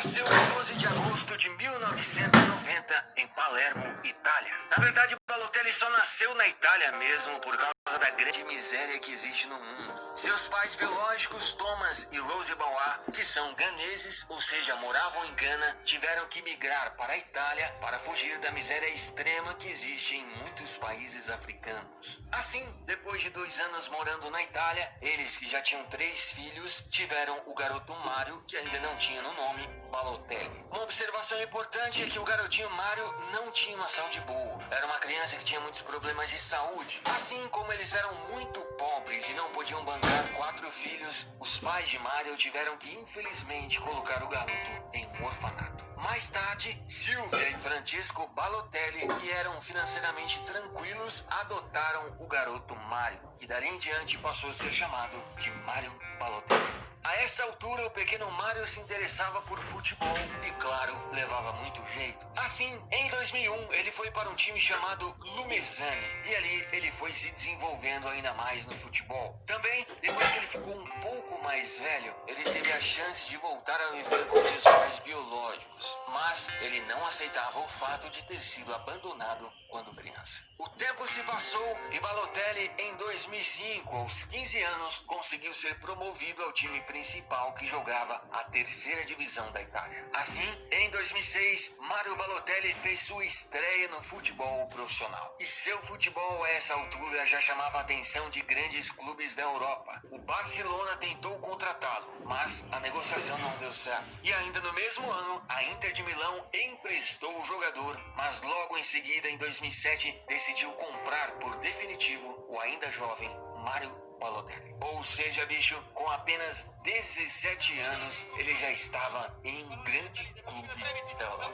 nasceu em 12 de agosto de 1990 em Palermo, Itália. Na verdade, Balotelli só nasceu na Itália mesmo por causa da grande miséria que existe no mundo. Seus pais biológicos, Thomas e Rose Bauer, que são ganeses, ou seja, moravam em Gana, tiveram que migrar para a Itália para fugir da miséria extrema que existe em muitos países africanos. Assim, depois de 2 anos morando na Itália, eles que já tinham 3 filhos, tiveram o garoto Mário, que ainda não tinha no nome, Balotelli. Uma observação importante é que o garotinho Mário não tinha uma saúde boa. Era uma criança que tinha muitos problemas de saúde. Assim como eles eram muito pobres e não podiam bancar 4 filhos, os pais de Mário tiveram que infelizmente colocar o garoto em um orfanato. Mais tarde, Silvia e Francesco Balotelli, que eram financeiramente tranquilos, adotaram o garoto Mário, e dali em diante passou a ser chamado de Mário Balotelli. A essa altura, o pequeno Mário se interessava por futebol e, claro, levava muito jeito. Assim, em 2001, ele foi para um time chamado Lumezzane e ali ele foi se desenvolvendo ainda mais no futebol. Também, depois que ele ficou um pouco mais velho, ele teve a chance de voltar a viver com seus pais biológicos, mas ele não aceitava o fato de ter sido abandonado quando criança. O tempo se passou e Balotelli, em 2005, aos 15 anos, conseguiu ser promovido ao time principal que jogava a 3ª divisão da Itália. Assim, em 2006, Mário Balotelli fez sua estreia no futebol profissional. E seu futebol a essa altura já chamava a atenção de grandes clubes da Europa. O Barcelona tentou contratá-lo, mas a negociação não deu certo. E ainda no mesmo ano, a Inter de Milão emprestou o jogador, mas logo em seguida, em 2007, decidiu comprar por definitivo o ainda jovem Mário Balotelli. Ou seja, bicho, com apenas 17 anos, ele já estava em um grande clube da Europa.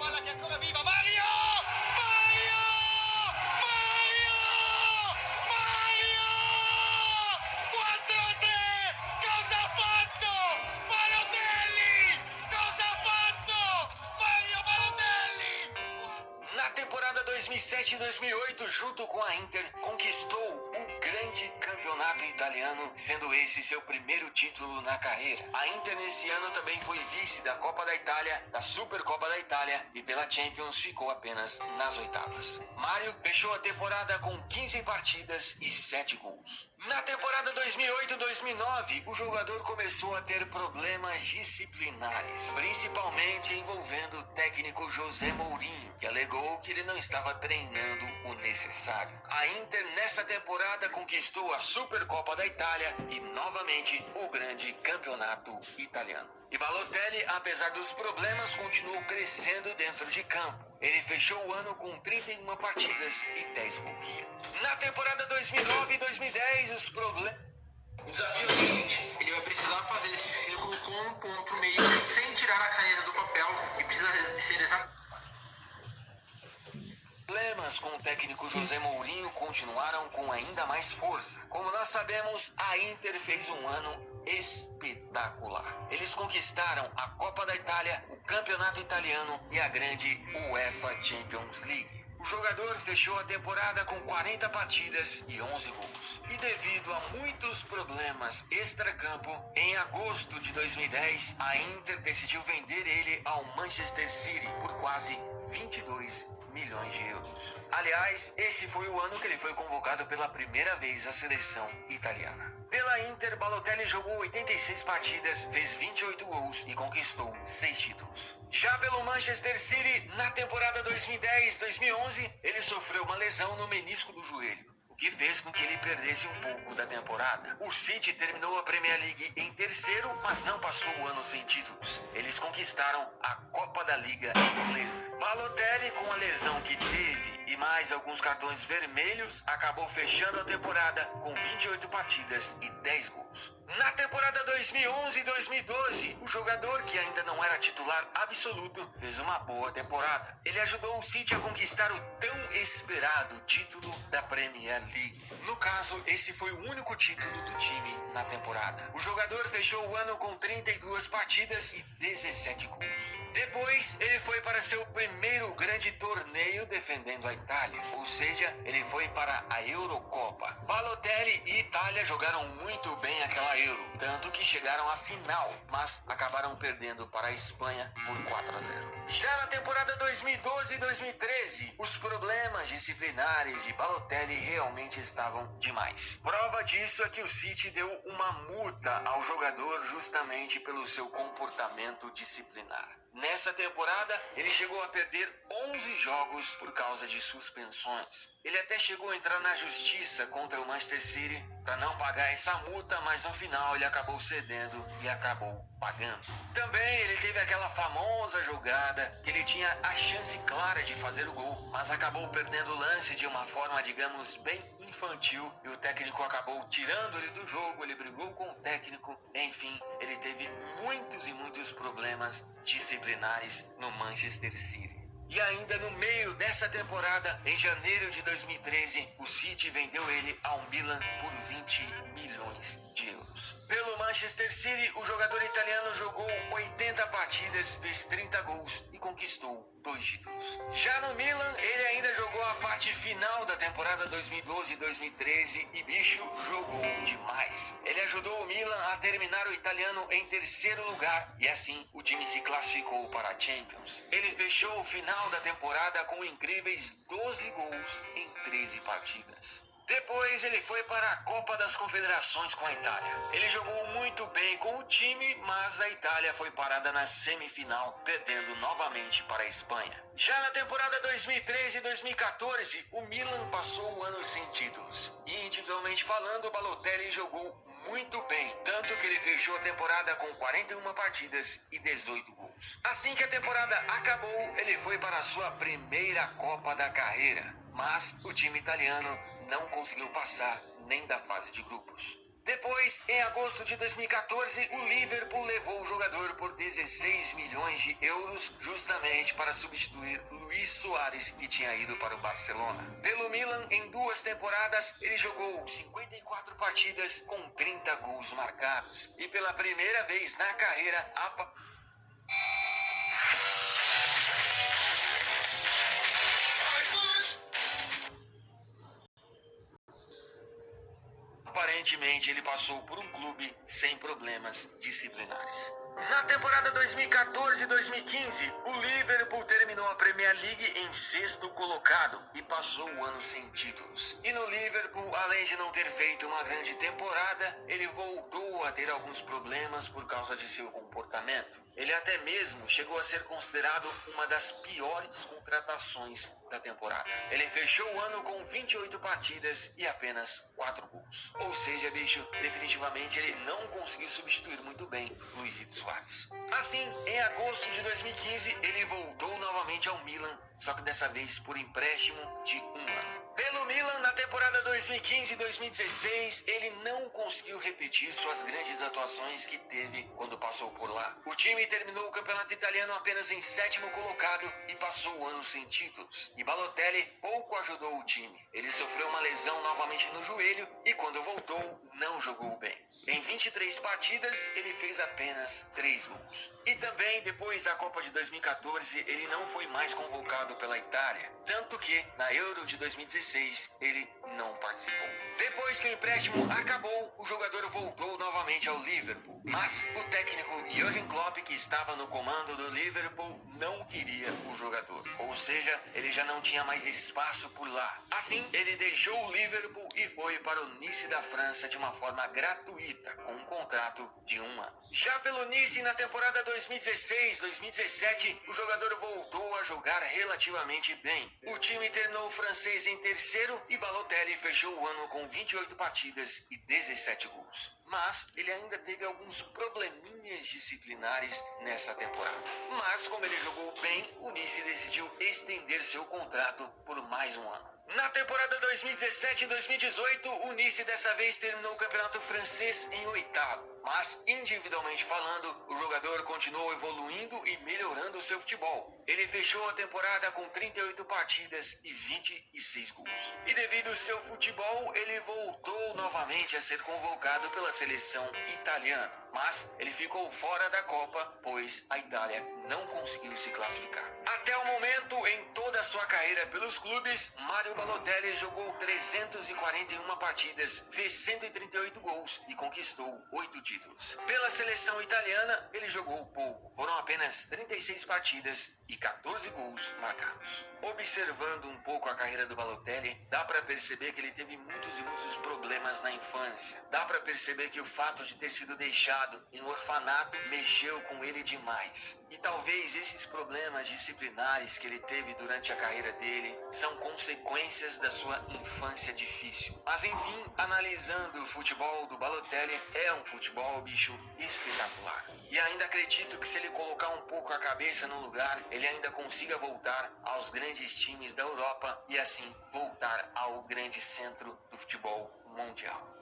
Na temporada 2007 e 2008, junto com a Inter, conquistou o grande campeonato italiano, sendo esse seu primeiro título na carreira. A Inter nesse ano também foi vice da Copa da Itália, da Supercopa da Itália e pela Champions ficou apenas nas oitavas. Mário fechou a temporada com 15 partidas e 7 gols. Na temporada 2008-2009, o jogador começou a ter problemas disciplinares, principalmente envolvendo o técnico José Mourinho, que alegou que ele não estava treinando o necessário. A Inter nessa temporada conquistou a Supercopa da Itália e novamente o grande campeonato italiano. E Balotelli, apesar dos problemas, continuou crescendo dentro de campo. Ele fechou o ano com 31 partidas e 10 gols. Na temporada 2009 e 2010, os problemas... O desafio é o seguinte, ele vai precisar fazer esse círculo com um ponto meio sem tirar a caneta do papel e precisa ser exatamente... Problemas com o técnico José Mourinho continuaram com ainda mais força. Como nós sabemos, a Inter fez um ano espetacular. Eles conquistaram a Copa da Itália, o Campeonato Italiano e a grande UEFA Champions League. O jogador fechou a temporada com 40 partidas e 11 gols. E devido a muitos problemas extracampo, em agosto de 2010, a Inter decidiu vender ele ao Manchester City por quase 22 milhões de euros. Aliás, esse foi o ano que ele foi convocado pela primeira vez à seleção italiana. Pela Inter, Balotelli jogou 86 partidas, fez 28 gols e conquistou 6 títulos. Já pelo Manchester City, na temporada 2010-2011, ele sofreu uma lesão no menisco do joelho, o que fez com que ele perdesse um pouco da temporada. O City terminou a Premier League em terceiro, mas não passou o ano sem títulos. Eles conquistaram a Copa da Liga Inglesa. Balotelli, com a lesão que teve e mais alguns cartões vermelhos, acabou fechando a temporada com 28 partidas e 10 gols. Na temporada 2011 e 2012, o jogador, que ainda não era titular absoluto, fez uma boa temporada. Ele ajudou o City a conquistar o tão esperado título da Premier League. No caso, esse foi o único título do time na temporada. O jogador fechou o ano com 32 partidas e 19 17 gols. Depois, ele foi para seu primeiro grande torneio defendendo a Itália, ou seja, ele foi para a Eurocopa. Balotelli e Itália jogaram muito bem aquela Euro, tanto que chegaram à final, mas acabaram perdendo para a Espanha por 4-0. Já na temporada 2012 e 2013, os problemas disciplinares de Balotelli realmente estavam demais. Prova disso é que o City deu uma multa ao jogador justamente pelo seu comportamento disciplinar. Nessa temporada, ele chegou a perder 11 jogos por causa de suspensões. Ele até chegou a entrar na justiça contra o Manchester City para não pagar essa multa, mas no final ele acabou cedendo e acabou pagando. Também ele teve aquela famosa jogada que ele tinha a chance clara de fazer o gol, mas acabou perdendo o lance de uma forma, digamos, bem infantil, e o técnico acabou tirando ele do jogo. Ele brigou com o técnico, enfim, ele teve muitos e muitos problemas disciplinares no Manchester City. E ainda no meio dessa temporada, em janeiro de 2013, o City vendeu ele ao Milan por 20 milhões de euros. Pelo Manchester City, o jogador italiano jogou 80 partidas, fez 30 gols e conquistou 2 títulos. Já no Milan, ele ainda jogou a parte final da temporada 2012-2013 e bicho, jogou demais. Ele ajudou o Milan a terminar o italiano em terceiro lugar e assim o time se classificou para a Champions. Ele fechou o final da temporada com incríveis 12 gols em 13 partidas. Depois ele foi para a Copa das Confederações com a Itália. Ele jogou muito bem com o time, mas a Itália foi parada na semifinal, perdendo novamente para a Espanha. Já na temporada 2013 e 2014, o Milan passou o ano sem títulos. E individualmente falando, o Balotelli jogou muito bem, tanto que ele fechou a temporada com 41 partidas e 18 gols. Assim que a temporada acabou, ele foi para a sua primeira Copa da carreira, mas o time italiano não conseguiu passar nem da fase de grupos. Depois, em agosto de 2014, o Liverpool levou o jogador por 16 milhões de euros justamente para substituir Luis Soares, que tinha ido para o Barcelona. Pelo Milan, em 2 temporadas, ele jogou 54 partidas com 30 gols marcados. E pela primeira vez na carreira, aparentemente ele passou por um clube sem problemas disciplinares. Na temporada 2014-2015, o Liverpool terminou a Premier League em 6º colocado e passou o ano sem títulos. E no Liverpool, além de não ter feito uma grande temporada, ele voltou a ter alguns problemas por causa de seu comportamento. Ele até mesmo chegou a ser considerado uma das piores contratações da temporada. Ele fechou o ano com 28 partidas e apenas 4 gols. Ou seja, bicho, definitivamente ele não conseguiu substituir muito bem Luizito Soares. Assim, em agosto de 2015, ele voltou novamente ao Milan, só que dessa vez por empréstimo de 1 ano. Pelo Milan, na temporada 2015-2016, ele não conseguiu repetir suas grandes atuações que teve quando passou por lá. O time terminou o campeonato italiano apenas em 7º colocado e passou o ano sem títulos. E Balotelli pouco ajudou o time. Ele sofreu uma lesão novamente no joelho e quando voltou, não jogou bem. Em 23 partidas, ele fez apenas 3 gols. E também, depois da Copa de 2014, ele não foi mais convocado pela Itália. Tanto que, na Euro de 2016, ele não participou. Depois que o empréstimo acabou, o jogador voltou novamente ao Liverpool. Mas o técnico Jürgen Klopp, que estava no comando do Liverpool, não queria o jogador. Ou seja, ele já não tinha mais espaço por lá. Assim, ele deixou o Liverpool e foi para o Nice da França de uma forma gratuita, com um contrato de 1 ano. Já pelo Nice, na temporada 2016-2017, o jogador voltou a jogar relativamente bem. O time terminou o francês em terceiro e Balotelli fechou o ano com 28 partidas e 17 gols. Mas ele ainda teve alguns probleminhas disciplinares nessa temporada. Mas como ele jogou bem, o Nice decidiu estender seu contrato por mais 1 ano. Na temporada 2017-2018, o Nice dessa vez terminou o campeonato francês em 8º. Mas, individualmente falando, o jogador continuou evoluindo e melhorando o seu futebol. Ele fechou a temporada com 38 partidas e 26 gols. E devido ao seu futebol, ele voltou novamente a ser convocado pela seleção italiana. mas ele ficou fora da Copa, pois a Itália não conseguiu se classificar. Até o momento, em toda a sua carreira pelos clubes, Mario Balotelli jogou 341 partidas, fez 138 gols e conquistou 8 títulos. Pela seleção italiana, ele jogou pouco. Foram apenas 36 partidas e 14 gols marcados. Observando um pouco a carreira do Balotelli, dá para perceber que ele teve muitos e muitos problemas na infância. Dá para perceber que o fato de ter sido deixado em um orfanato mexeu com ele demais. E talvez esses problemas disciplinares que ele teve durante a carreira dele são consequências da sua infância difícil. Mas enfim, analisando o futebol do Balotelli, é um futebol, bicho, espetacular. E ainda acredito que se ele colocar um pouco a cabeça no lugar, ele ainda consiga voltar aos grandes times da Europa e assim voltar ao grande centro do futebol mundial.